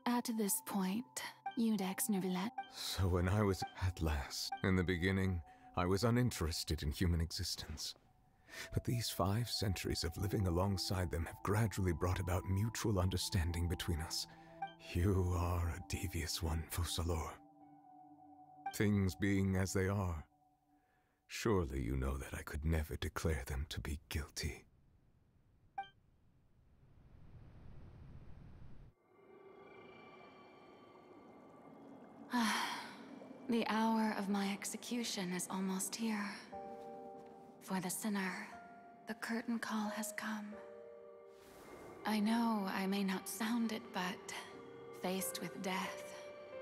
At this point, Iudex Neuvillette. So when I was at last, in the beginning, I was uninterested in human existence. But these 5 centuries of living alongside them have gradually brought about mutual understanding between us. You are a devious one, Focalors. Things being as they are, surely you know that I could never declare them to be guilty. The hour of my execution is almost here. For the sinner, the curtain call has come. I know I may not sound it, but faced with death,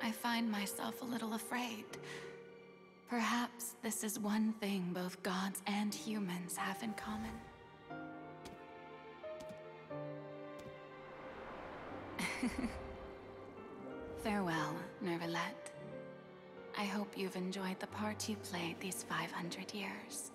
I find myself a little afraid. Perhaps this is one thing both gods and humans have in common. Farewell, Neuvillette. I hope you've enjoyed the part you played these 500 years.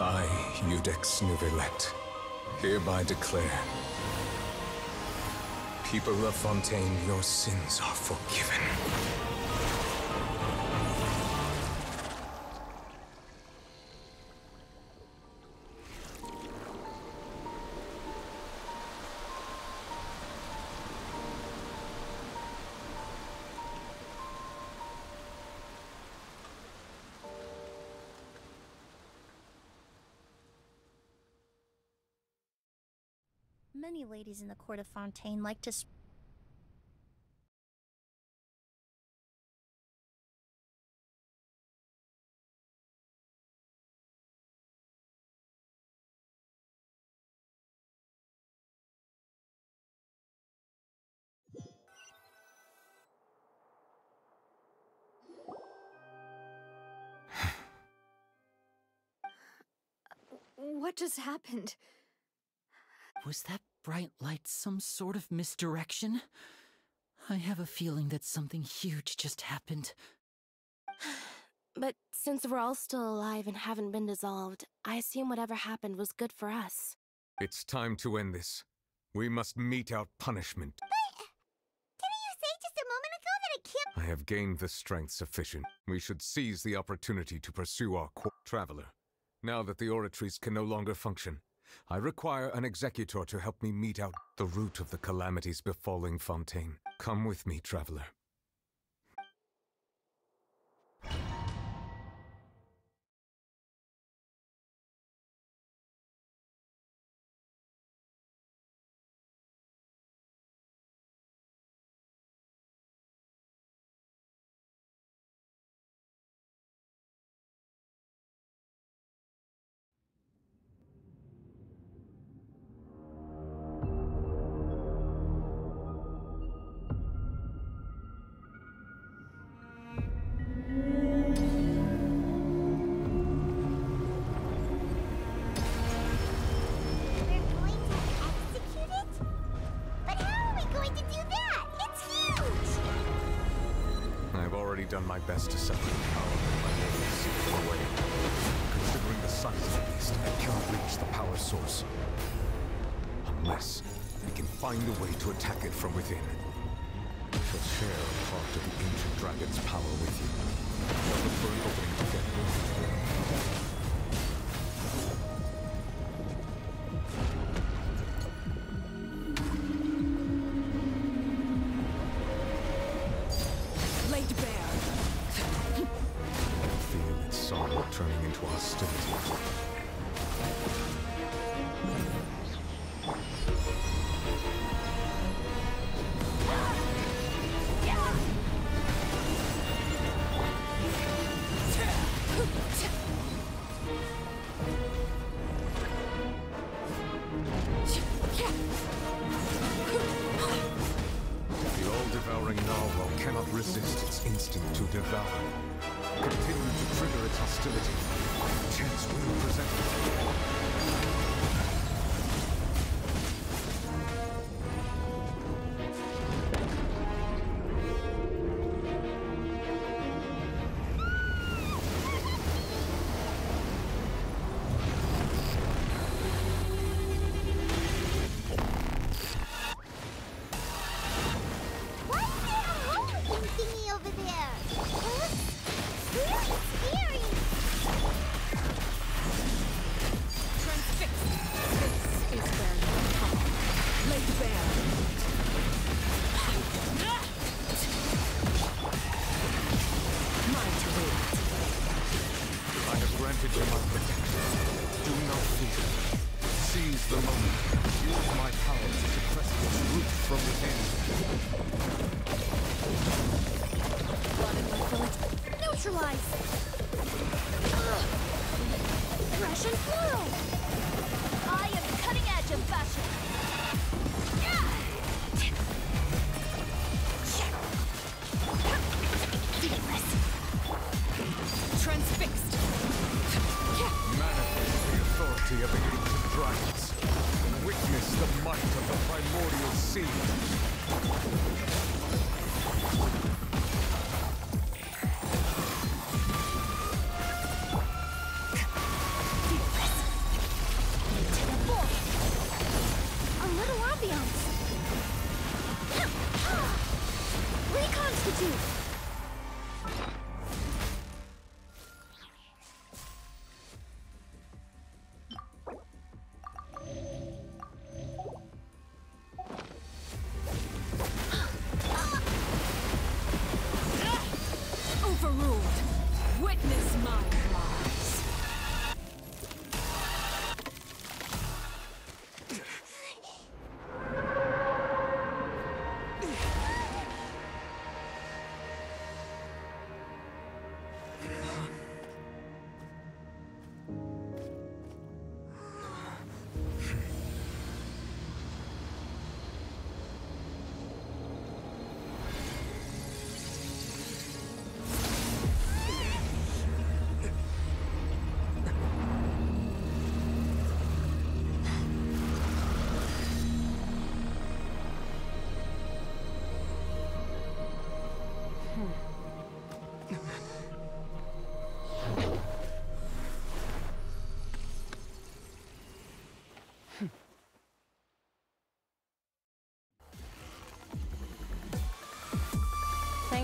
I, Iudex Neuvillette, hereby declare, people of Fontaine, your sins are forgiven. Many ladies in the court of Fontaine like to What just happened? Was that bright light some sort of misdirection? I have a feeling that something huge just happened. But since we're all still alive and haven't been dissolved, I assume whatever happened was good for us. It's time to end this. We must mete out punishment. Didn't you say just a moment ago that it killed? I have gained the strength sufficient. We should seize the opportunity to pursue our traveler. Now that the oratories can no longer function, I require an executor to help me mete out the root of the calamities befalling Fontaine. Come with me, traveler. already done my best to separate power from my mortal seeking away. Considering the size of the beast, I cannot reach the power source. Unless we can find a way to attack it from within. I shall share a part of the ancient dragon's power with you. I shall look for an opening together. Turning into hostility. The all-devouring narwhal cannot resist its instinct to devour. Continue to trigger its hostility. Chance will present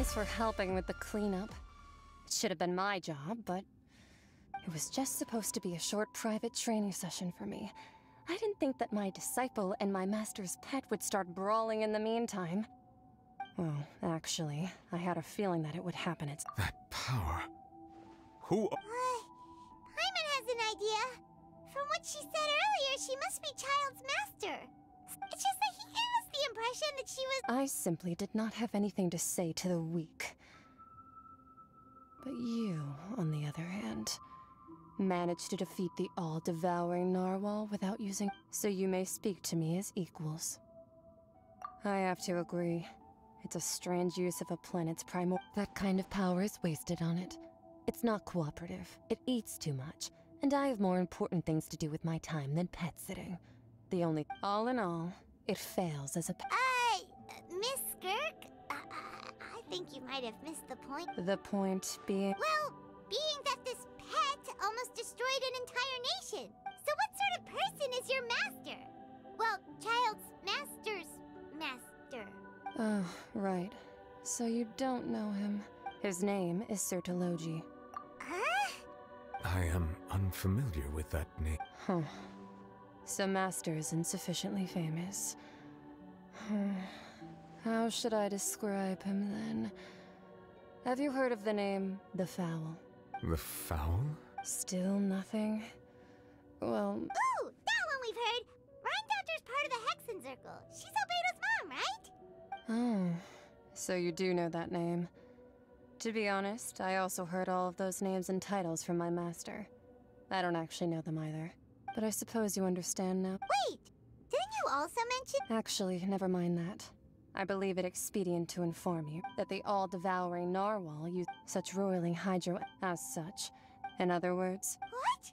Thanks for helping with the cleanup. It should have been my job, but it was just supposed to be a short private training session for me. I didn't think that my disciple and my master's pet would start brawling in the meantime. Well, actually, I had a feeling that it would happen. That power... Who... Paimon has an idea. From what she said earlier, she must be Child's master. It's just that he gave us the impression that she was... I simply did not have anything to say to the weak. But you, on the other hand, managed to defeat the all-devouring narwhal without using... So you may speak to me as equals. I have to agree. It's a strange use of a planet's That kind of power is wasted on it. It's not cooperative. It eats too much. And I have more important things to do with my time than pet sitting. The only... All in all, it fails as a... Miss Skirk? I think you might have missed the point. The point being. Well, being that this pet almost destroyed an entire nation. So what sort of person is your master? Well, child's master's master. Oh, right. So you don't know him. His name is Sertologi. Huh? I am unfamiliar with that name. Huh. So Master isn't sufficiently famous. How should I describe him then? Have you heard of the name The Fowl? The Fowl? Still nothing? Well, Ooh, that one we've heard. Rhine part of the Hexen Circle. She's Albedo's mom, right? oh, so you do know that name. To be honest, I also heard all of those names and titles from my master. I don't actually know them either. But I suppose you understand now. Wait, didn't you also mention? Actually, never mind that. I believe it expedient to inform you that the all-devouring narwhal use such roiling hydro as such. In other words, What?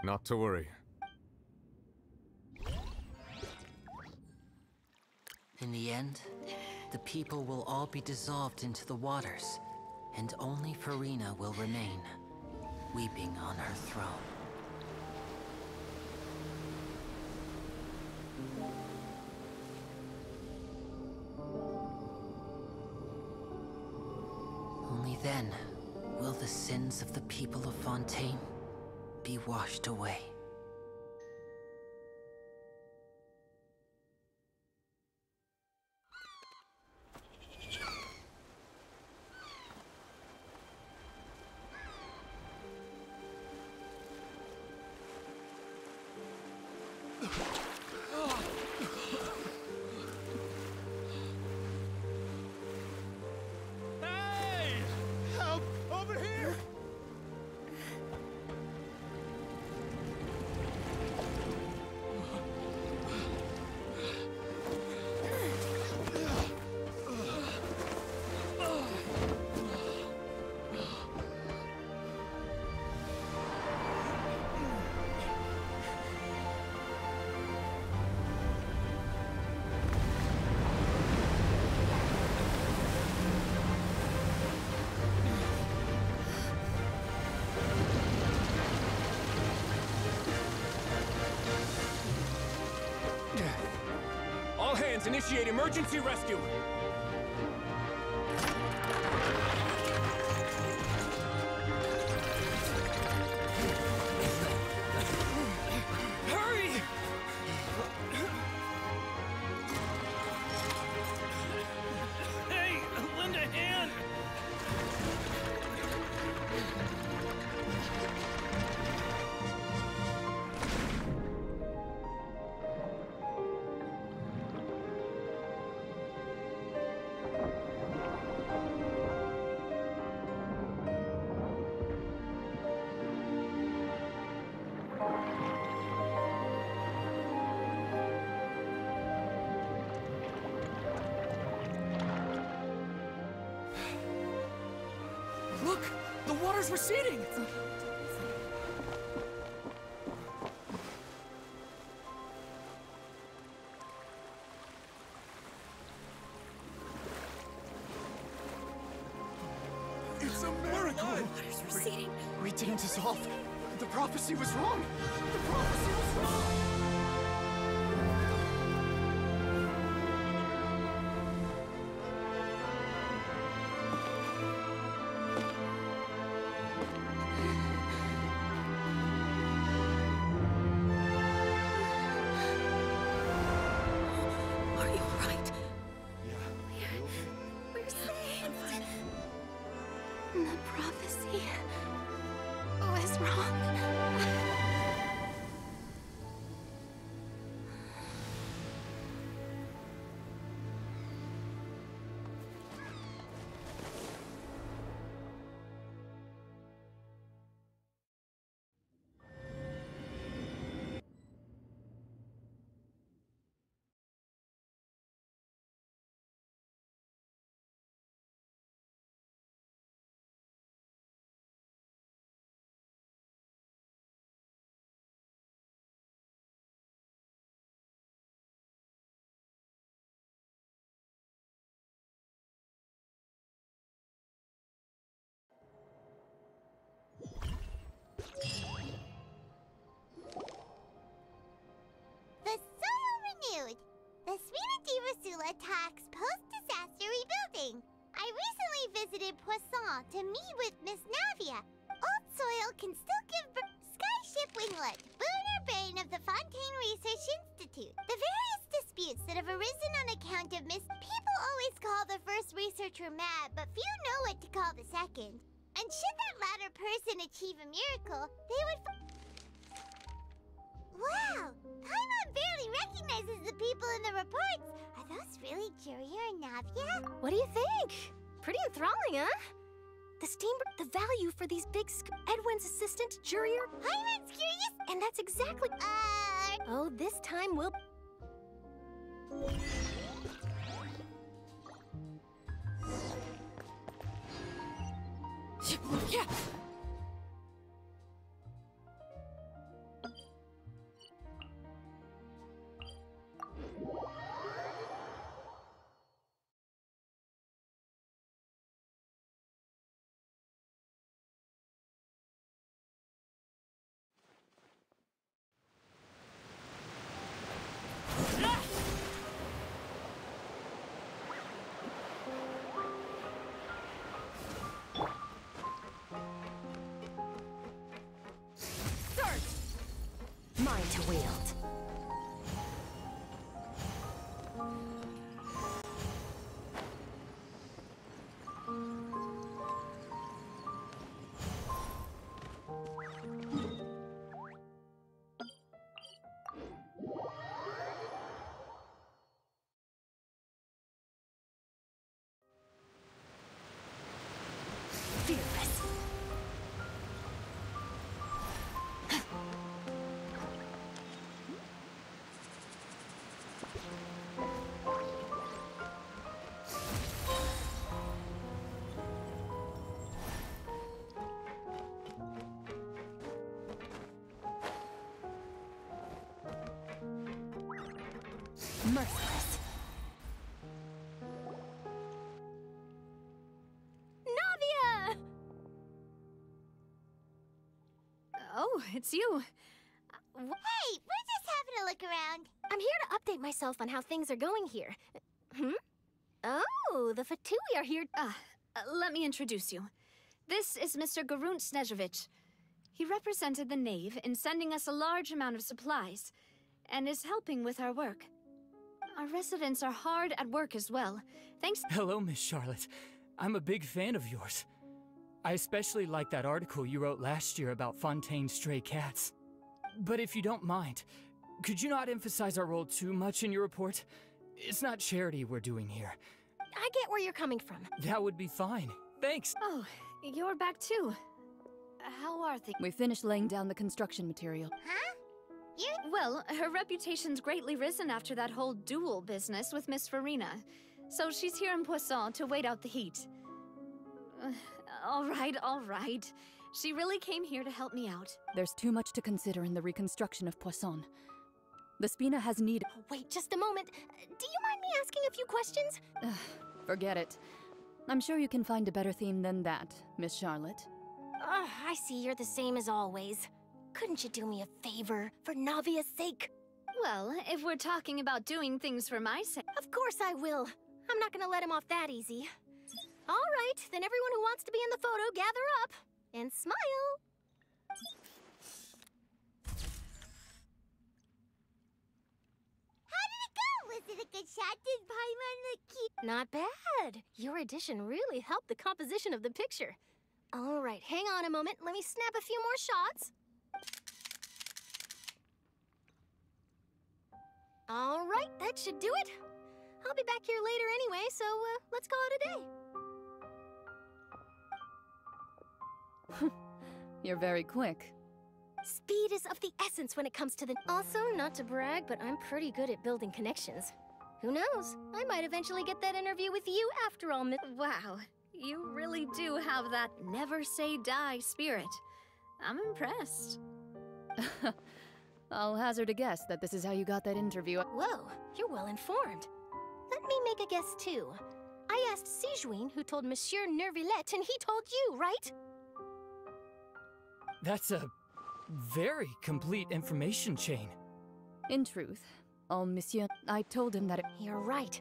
Not to worry. In the end, the people will all be dissolved into the waters, and only Farina will remain, weeping on her throne. Only then will the sins of the people of Fontaine be washed away. Hey! Help! Over here! All hands, initiate emergency rescue! Hurry! Hey, lend a hand! Look! The water's receding! It's a miracle! Water's receding. We didn't dissolve. The prophecy was wrong! The prophecy was wrong! Are you alright? We're saved. The prophecy was wrong. Poisson to meet with Miss Navia. Old soil can still give birth. Skyship Winglet, boon or bane of the Fontaine Research Institute. The various disputes that have arisen on account of Miss... People always call the first researcher mad, but few know what to call the second. And should that latter person achieve a miracle, they would... Wow! Paimon barely recognizes the people in the reports. Are those really Jurier and Navia? What do you think? Pretty enthralling, huh? The the value for these big Edwin's assistant, Jurier. Paimon's curious. And that's exactly... Oh, this time we'll... Yeah. Mine to wield. Fearless. Merciless. Navia! Oh, it's you. Hey, we're just having a look around. I'm here to update myself on how things are going here. Oh, the Fatui are here. Let me introduce you. This is Mr. Garunt Snezhevich. He represented the Knave in sending us a large amount of supplies, and is helping with our work. Our residents are hard at work as well, thanks— Hello, Miss Charlotte. I'm a big fan of yours. I especially like that article you wrote last year about Fontaine's stray cats. But if you don't mind, could you not emphasize our role too much in your report? It's not charity we're doing here. I get where you're coming from. That would be fine. Thanks. Oh, you're back too. How are things? We finished laying down the construction material. Huh? Well, her reputation's greatly risen after that whole duel business with Miss Farina. So she's here in Poisson to wait out the heat. All right. She really came here to help me out. There's too much to consider in the reconstruction of Poisson. The Spina has need— Oh, wait just a moment. Do you mind me asking a few questions? Forget it. I'm sure you can find a better theme than that, Miss Charlotte. I see you're the same as always. Couldn't you do me a favor, for Navia's sake? Well, if we're talking about doing things for my sake— Of course I will. I'm not gonna let him off that easy. All right, then everyone who wants to be in the photo, gather up. And smile. How did it go? Was it a good shot? Did Paimon look cute? Not bad. Your addition really helped the composition of the picture. All right, hang on a moment. Let me snap a few more shots. All right, that should do it. I'll be back here later anyway, so let's call it a day. You're very quick. Speed is of the essence when it comes to the— Also, not to brag, but I'm pretty good at building connections. Who knows? I might eventually get that interview with you after all, Miss— Wow, you really do have that never say die spirit. I'm impressed. I'll hazard a guess that this is how you got that interview. Whoa, you're well informed. Let me make a guess too. I asked Sigewinne, who told Monsieur Neuvillette, and he told you, right? That's a very complete information chain. In truth, Monsieur, I told him that— You're right.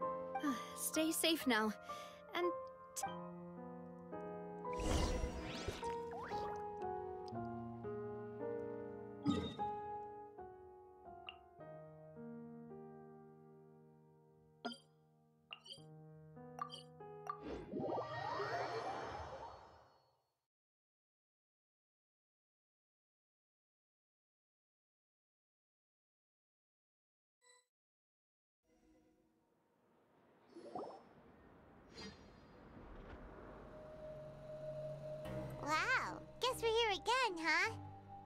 Stay safe now, and fun, huh?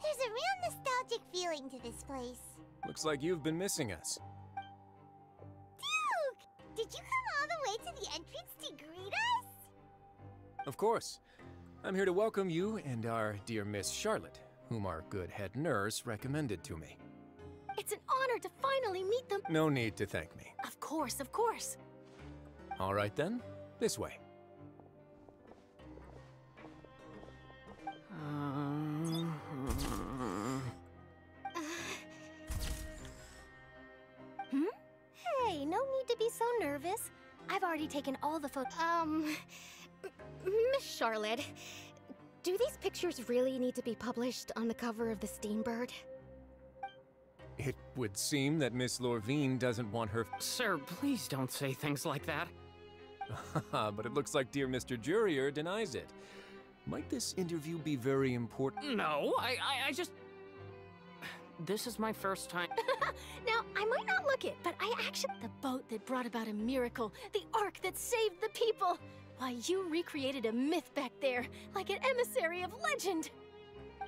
There's a real nostalgic feeling to this place. Looks like you've been missing us. Duke! Did you come all the way to the entrance to greet us? Of course. I'm here to welcome you and our dear Miss Charlotte, whom our good head nurse recommended to me. It's an honor to finally meet them. No need to thank me. Of course, of course. All right then, this way. Hey, no need to be so nervous. I've already taken all the photos. Miss Charlotte, do these pictures really need to be published on the cover of the Steambird? It would seem that Miss Lorvine doesn't want her... Sir, please don't say things like that. But it looks like dear Mr. Jurier denies it. Might this interview be very important? No, I just... This is my first time... Now, I might not look it, but I actually... The boat that brought about a miracle, the ark that saved the people. Why, you recreated a myth back there, like an emissary of legend.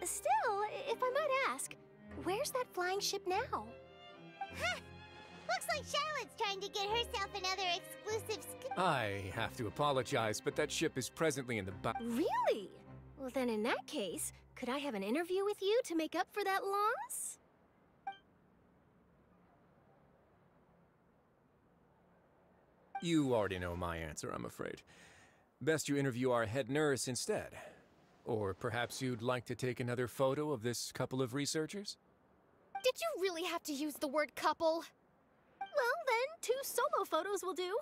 Still, if I might ask, where's that flying ship now? Huh! Looks like Charlotte's trying to get herself another exclusive I have to apologize, but that ship is presently in the Really? Well, then in that case, could I have an interview with you to make up for that loss? You already know my answer, I'm afraid. Best you interview our head nurse instead. Or perhaps you'd like to take another photo of this couple of researchers? Did you really have to use the word couple? Well, then, 2 solo photos will do.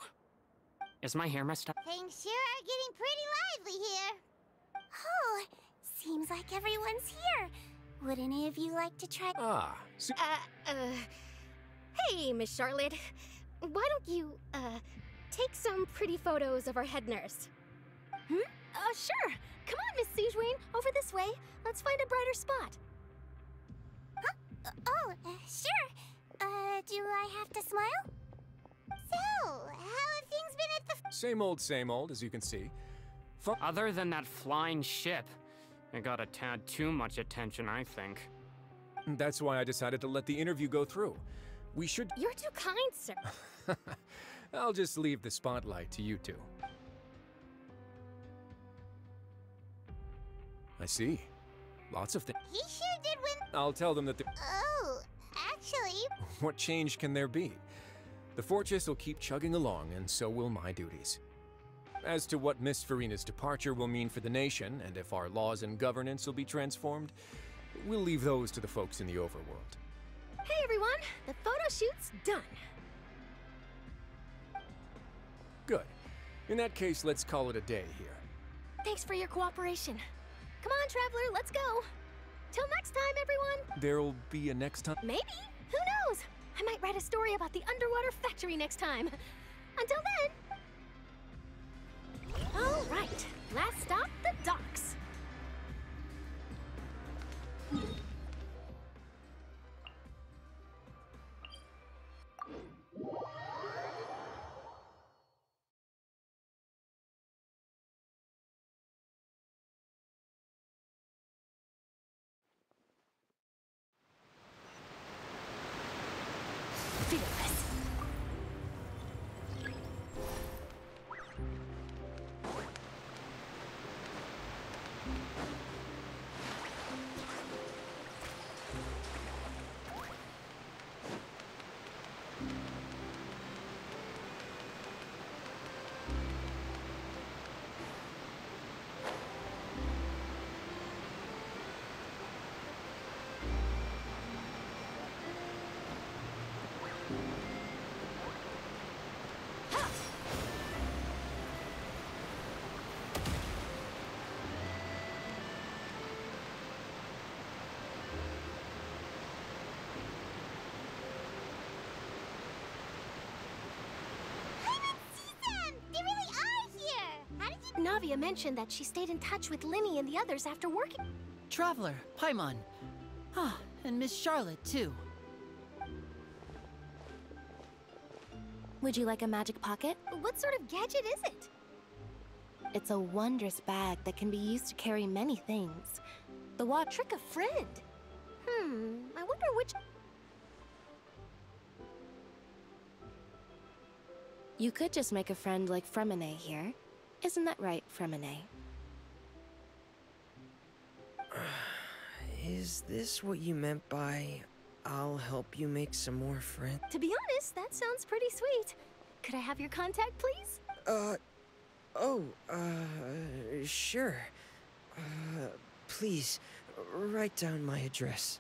Is my hair messed up? Things sure are getting pretty lively here. Oh, seems like everyone's here. Would any of you like to try? Hey, Miss Charlotte. Why don't you, take some pretty photos of our head nurse? Sure. Come on, Miss Siegewayne, over this way. Let's find a brighter spot. Huh? Sure. Do I have to smile? So, how have things been at the... Same old, as you can see. Other than that flying ship, it got a tad too much attention, I think. That's why I decided to let the interview go through. We should... You're too kind, sir. I'll just leave the spotlight to you two. I see. Lots of things. He sure did win... I'll tell them that the... Oh, actually... What change can there be? The fortress will keep chugging along, and so will my duties. As to what Miss Furina's departure will mean for the nation, and if our laws and governance will be transformed, we'll leave those to the folks in the overworld. Hey, everyone! The photo shoot's done. Good. In that case, let's call it a day here. Thanks for your cooperation. Come on, Traveler, let's go. Till next time, everyone. There'll be a next time? Maybe. Who knows? I might write a story about the underwater factory next time. Until then. All right. Last stop, the docks. Fearless. Navia mentioned that she stayed in touch with Lyney and the others after working. Traveler, Paimon. Ah, and Miss Charlotte, too. Would you like a magic pocket? What sort of gadget is it? It's a wondrous bag that can be used to carry many things. the water. Trick a friend. I wonder which... You could just make a friend like Fremine here. Isn't that right, Fremine? Is this what you meant by, I'll help you make some more friends? To be honest, that sounds pretty sweet. Could I have your contact, please? Sure. Please, write down my address.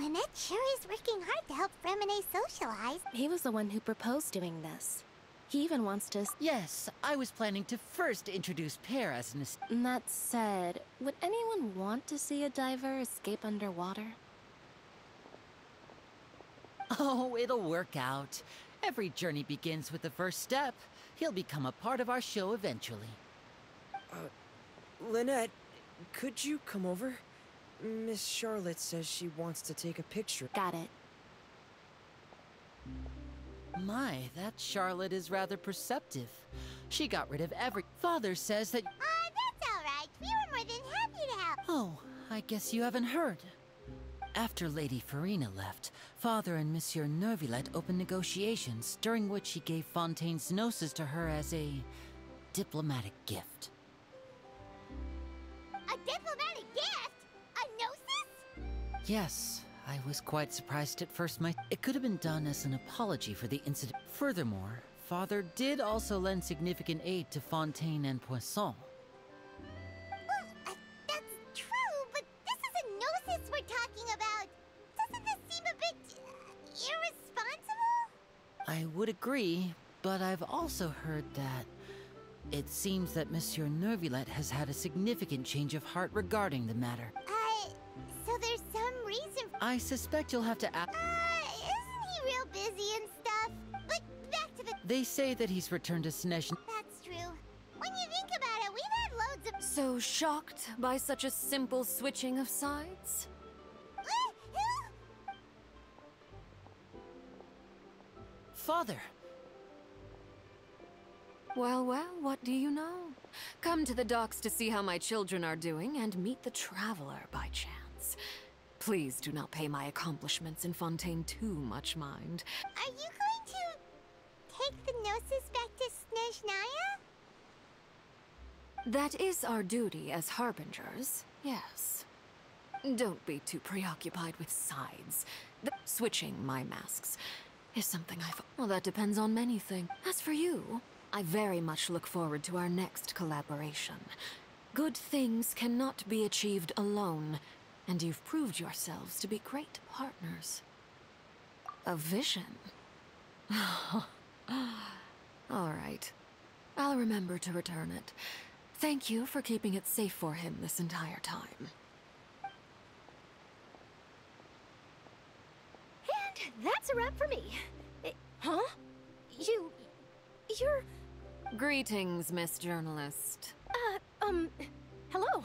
Lynette sure is working hard to help Fremine socialize. He was the one who proposed doing this. He even wants to... Yes, I was planning to first introduce Pear as an... That said, would anyone want to see a diver escape underwater? Oh, it'll work out. Every journey begins with the first step. He'll become a part of our show eventually. Lynette, could you come over? Miss Charlotte says she wants to take a picture. Got it. My, that Charlotte is rather perceptive. She got rid of every... Father says that... That's all right. We were more than happy to help. Oh, I guess you haven't heard. After Lady Farina left, Father and Monsieur Neuvillette opened negotiations, during which he gave Fontaine's Gnosis to her as a diplomatic gift. A diplomatic gift? A gnosis? Yes, I was quite surprised at first. It could have been done as an apology for the incident. Furthermore, Father did also lend significant aid to Fontaine and Poisson. Well, that's true, but this is a gnosis we're talking about. Doesn't this seem a bit... irresponsible? I would agree, but I've also heard that it seems that Monsieur Neuvillette has had a significant change of heart regarding the matter. So there's some reason... I suspect you'll have to ask... isn't he real busy and stuff? But back to the... They say that he's returned to Snezh... That's true. When you think about it, we've had loads of... So shocked by such a simple switching of sides? Father! Well, what do you know? Come to the docks to see how my children are doing and meet the Traveler by chance. Please do not pay my accomplishments in Fontaine too much mind. Are you going to take the gnosis back to Snezhnaya? That is our duty as harbingers, yes. Don't be too preoccupied with sides. Switching my masks is something well, that depends on many things. As for you, I very much look forward to our next collaboration. Good things cannot be achieved alone, and you've proved yourselves to be great partners. A vision? All right. I'll remember to return it. Thank you for keeping it safe for him this entire time. And that's a wrap for me. Huh? You're... Greetings, Miss Journalist. Hello.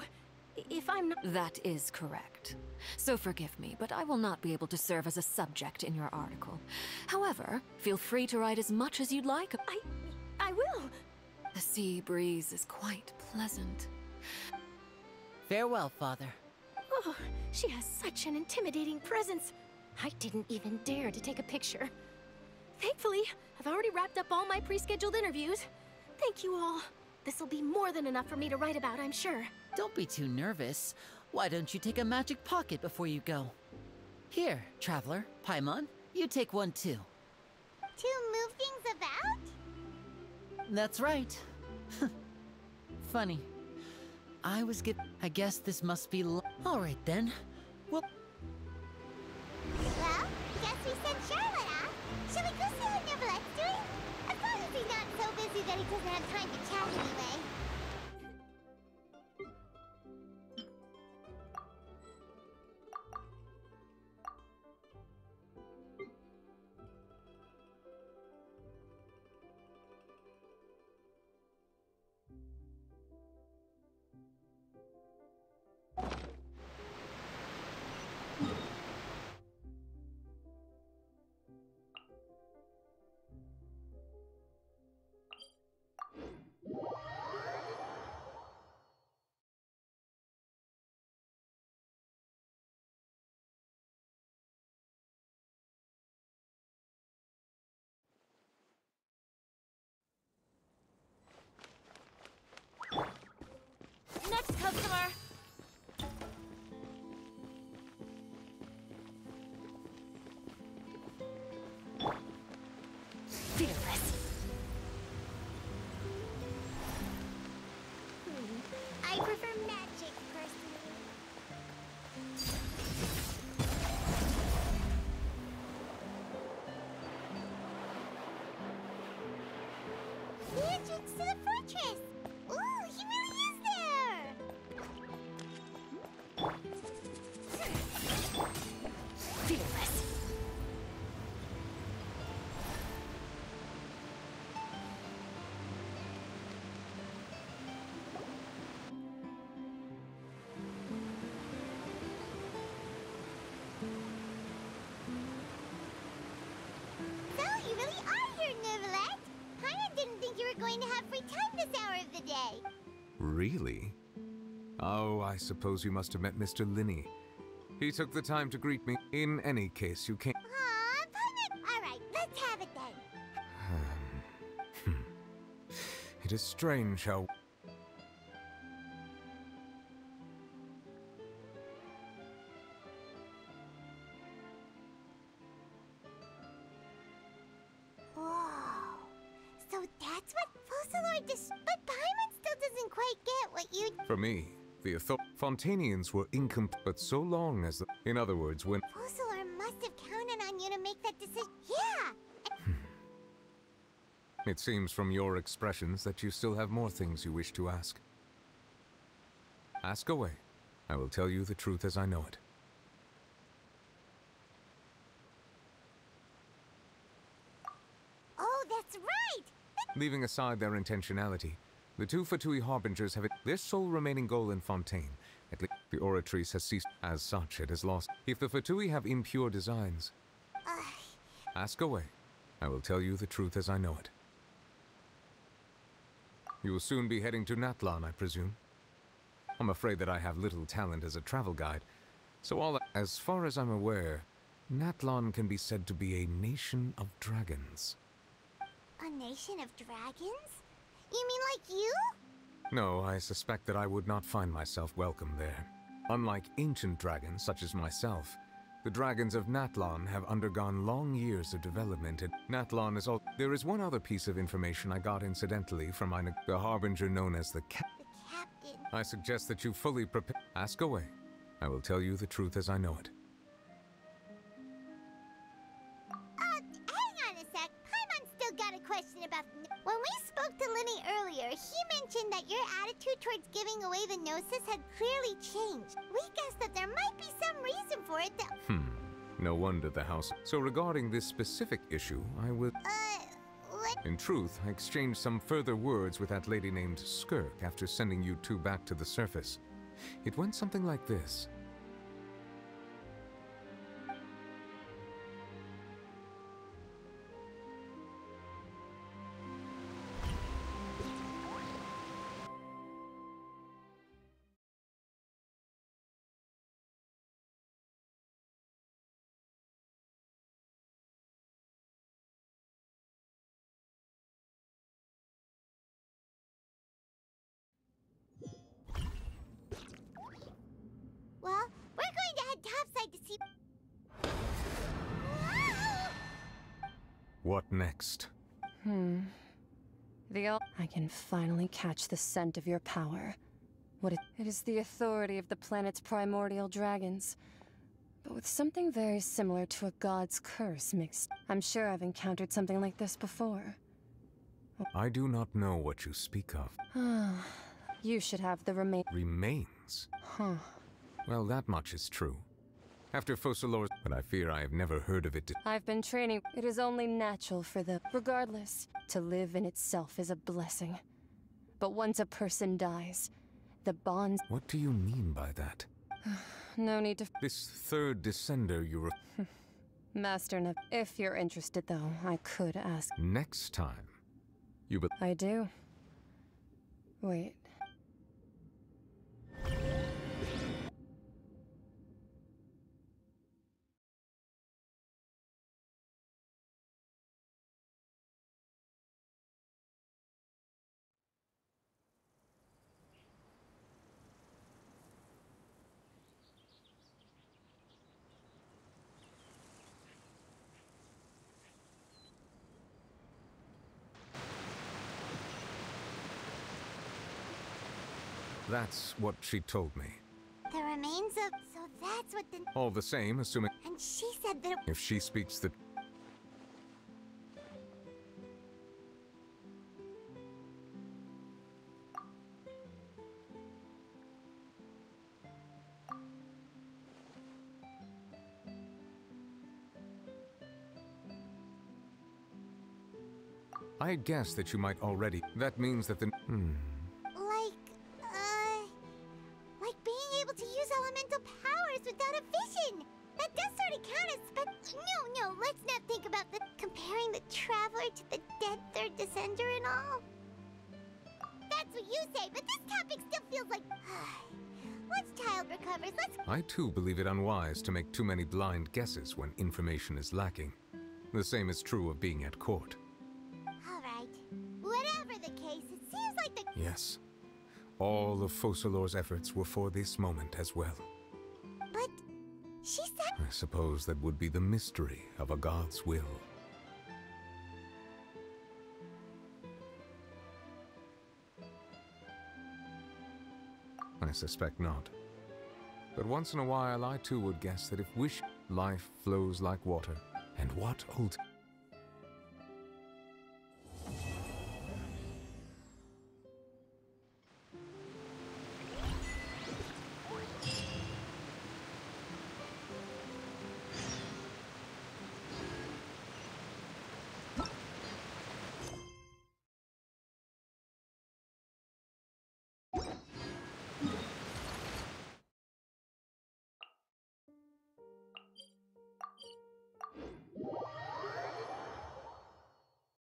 If I'm not... That is correct. So forgive me, but I will not be able to serve as a subject in your article. However, feel free to write as much as you'd like. I will. The sea breeze is quite pleasant. Farewell, Father. Oh, she has such an intimidating presence. I didn't even dare to take a picture. Thankfully, I've already wrapped up all my pre-scheduled interviews. Thank you all. This'll be more than enough for me to write about, I'm sure. Don't be too nervous. Why don't you take a magic pocket before you go? Here, Traveler, Paimon, you take one too. To move things about? That's right. Funny. I guess this must be all right then. Well, guess we sent Charlotte off. Shall we go see how Neuvillette's doing? As long as he's not so busy that he doesn't have time to chat anyway. entrance to the fortress! Ooh, he really is there! Fearless. So, you really are here, Neuvillette! Paimon didn't think you were going to have free time this hour of the day. Really? Oh, I suppose you must have met Mr. Linney. He took the time to greet me. In any case, you came. Aw, Paimon! Alright, let's have it then. It is strange how. Whoa. So that's what Focalors but Paimon still doesn't quite get what you. For me, the Fontainians were incomplete, but so long as the. In other words, when. Focalor must have counted on you to make that decision. Yeah! It seems from your expressions that you still have more things you wish to ask. Ask away. I will tell you the truth as I know it. Oh, that's right! Leaving aside their intentionality, the two Fatui Harbingers have their sole remaining goal in Fontaine. At least the Oratrice has ceased. As such, it has lost. If the Fatui have impure designs, ask away. I will tell you the truth as I know it. You will soon be heading to Natlan, I presume. I'm afraid that I have little talent as a travel guide, so as far as I'm aware, Natlan can be said to be a nation of dragons. A nation of dragons? You mean like you? No, I suspect that I would not find myself welcome there. Unlike ancient dragons such as myself, the dragons of Natlan have undergone long years of development, and Natlan is all. There is one other piece of information I got incidentally from the Harbinger known as the Captain. I suggest that you fully prepare. Ask away. I will tell you the truth as I know it. Hang on a sec. Paimon's still got a question about. When we spoke to Linney earlier, he mentioned that your attitude towards giving away the Gnosis had clearly changed. We guessed that there might be some reason for it that. No wonder the house. So regarding this specific issue, I will. What? In truth, I exchanged some further words with that lady named Skirk after sending you two back to the surface. It went something like this. Well, we're going to head topside to see. What next? I can finally catch the scent of your power. It is the authority of the planet's primordial dragons, but with something very similar to a god's curse mixed. I'm sure I've encountered something like this before. I do not know what you speak of. You should have the Remains? Huh. Well, that much is true. After Focalors, but I fear I have never heard of it. I've been training. It is only natural for the. Regardless, to live in itself is a blessing. But once a person dies, the bonds. What do you mean by that? No need to. This third descender you were. Master Nev. If you're interested, though, I could ask. Next time. I do. Wait. That's what she told me. The remains of. So that's what the. All the same, assuming. And she said that. If she speaks the. I guessed that you might already. That means that the. Like being able to use elemental powers without a vision. That does sort of count as, but no, let's not think about the comparing the Traveler to the dead Third Descender and all. That's what you say, but this topic still feels like. Once Child recovers, let's. I too believe it unwise to make too many blind guesses when information is lacking. The same is true of being at court. Alright. Whatever the case, it seems like the. Yes. All of Focalors' efforts were for this moment as well. But she said. I suppose that would be the mystery of a god's will. I suspect not. But once in a while, I too would guess that if life flows like water, and what